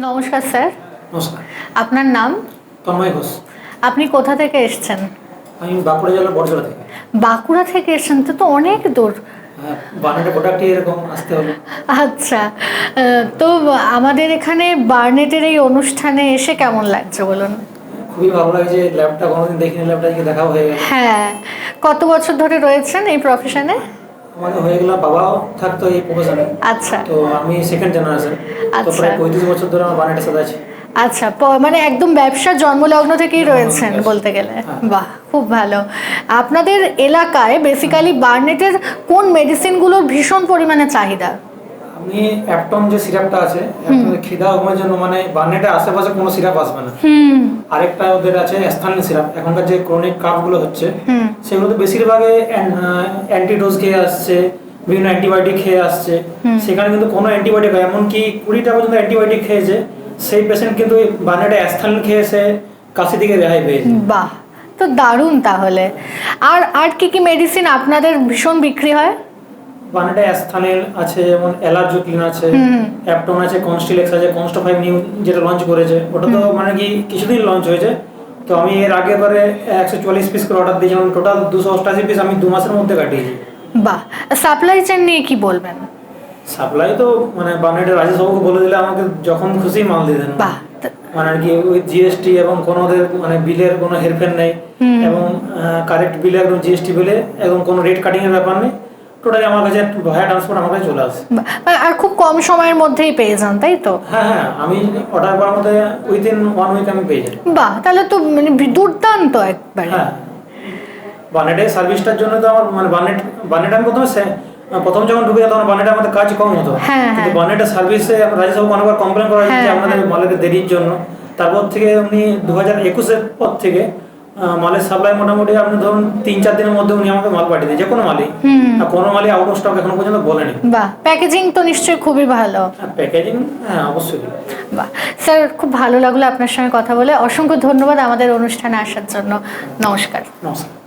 নমস্কার স্যার। নমস্কার। আপনার নাম? তন্ময় ঘোষ। আপনি কোথা থেকে এসেছেন? আমি বাঁকুড়া জেলার বড়জোড়া থেকে। বাঁকুড়া থেকে এসেছেন, তো অনেক দূর। হ্যাঁ, বার্নেটের প্রোডাক্টই এরকম আসতে হলো। আচ্ছা, তো আমাদের এখানে বার্নেটের এই অনুষ্ঠানে এসে কেমন লাগছে বলুন? খুবই ভালো লাগছে, ল্যাবটা কোনোদিন দেখিনি, ল্যাবটা আজকে দেখাও হয়ে গেল। হ্যাঁ, কত বছর ধরে রয়েছেন এই প্রফেশনে? আমাদের হয়ে গেল, বাবাও থাকতো এই প্রফেশনে। আচ্ছা তো আমি সেকেন্ড জেনারেশন। তো আচ্ছা প্রায় 35 বছর ধরে আমার বার্নেটের সাথে আছে। আচ্ছা, মানে একদম ব্যবসার জন্মলগ্ন থেকেই রয়েছেন বলতে গেলে। হ্যাঁ। বাহ, খুব ভালো। আপনাদের এলাকায় বেসিক্যালি বার্নেটের কোন মেডিসিনগুলোর ভীষণ পরিমাণে চাহিদা? আমি অ্যাপটন যে সিরাপটা আছে, খিদা ঘুমের জন্য, মানে বার্নেটের আশেপাশে কোনো সিরাপ আসবে না। আরেকটা ওদের আছে অ্যাস্থালিন সিরাপ। এখনকার যে ক্রনিক কাফগুলো হচ্ছে সেগুলোতে বেশিরভাগই অ্যান্টিডোজ খেয়ে আসছে, বিভিন্ন অ্যান্টিবায়োটিক খেয়ে আসছে। সেখানে কিন্তু কোনো অ্যান্টিবায়োটিক, এমনকি 20টা পর্যন্ত অ্যান্টিবায়োটিক খেয়েছে সেই পেশেন্ট কিন্তু বার্নেটে অ্যাস্থালিন খেয়ে এসে কাশি থেকে রেহাই পেয়েছে। বাহ, তো দারুণ। তাহলে আর আর কি কি মেডিসিন আপনাদের ভীষণ বিক্রি হয়? বার্নেটে অ্যাস্থালিন আছে, যেমন অ্যালার্জোক্লিন আছে, অ্যাপটন আছে, কনস্টিলেক্স আছে, কনস্টো 5 নিউ যেটা লঞ্চ করেছে, ওটা তো মানে কি কিছুদিন লঞ্চ হয়েছে। তো আমি এর আগে বারে 140 পিস করে অর্ডার দিয়েছিলাম, টোটাল 288 পিস আমি 2 মাসের মধ্যে কাটিয়েছি। বাহ, সাপ্লাই চেইন নিয়ে কি বলবেন? সাপ্লাই তো মানে বার্নেটের রাজেশবাবুকে বলে দিলে আমাকে যখন খুশি মাল দিয়ে দেন। বাহ, মানে আর কি ওই জিএসটি এবং কোনো ওদের মানে বিলের কোনো হেরফের নেই, এবং কারেক্ট বিলে একদম জিএসটি বিলে এবং কোনো রেট কাটিং এর ব্যাপার নেই। টোটালি আমার কাছে ভায়া ট্রান্সপোর্ট আমার কাছে চলে আসে। আর খুব কম সময়ের মধ্যেই পেয়ে যান, তাই তো? হ্যাঁ হ্যাঁ, আমি অর্ডার করার মধ্যে উইদিন 1 উইক আমি পেয়ে যাই। বাহ, তাহলে তো মানে দুর্দান্ত একবারে। হ্যাঁ, বার্নেটের সার্ভিসটার জন্য তো আমার মানে বার্নেট আমি প্রথম যখন ঢুকে যেতাম বার্নেটের আমাদের কাজ কম হতো, কিন্তু বার্নেটের সার্ভিসে রাজেশবাবু অনেকবার কমপ্লেন করা হয়েছে যে আমাদের মালের দেরির জন্য। তারপর থেকে উনি 2021-এর পর থেকে মালের সাপ্লাই মোটামুটি আপনি ধরুন 3-4 দিনের মধ্যে উনি আমাকে মাল পাঠিয়ে দেন, যে কোনো মালই। আর কোনো মালই আউট অফ স্টক এখনো পর্যন্ত বলেনি। বাহ, প্যাকেজিং তো নিশ্চয়ই খুবই ভালো। প্যাকেজিং হ্যাঁ অবশ্যই। বাহ স্যার, খুব ভালো লাগলো আপনার সঙ্গে কথা বলে। অসংখ্য ধন্যবাদ আমাদের অনুষ্ঠানে আসার জন্য। নমস্কার। নমস্কার।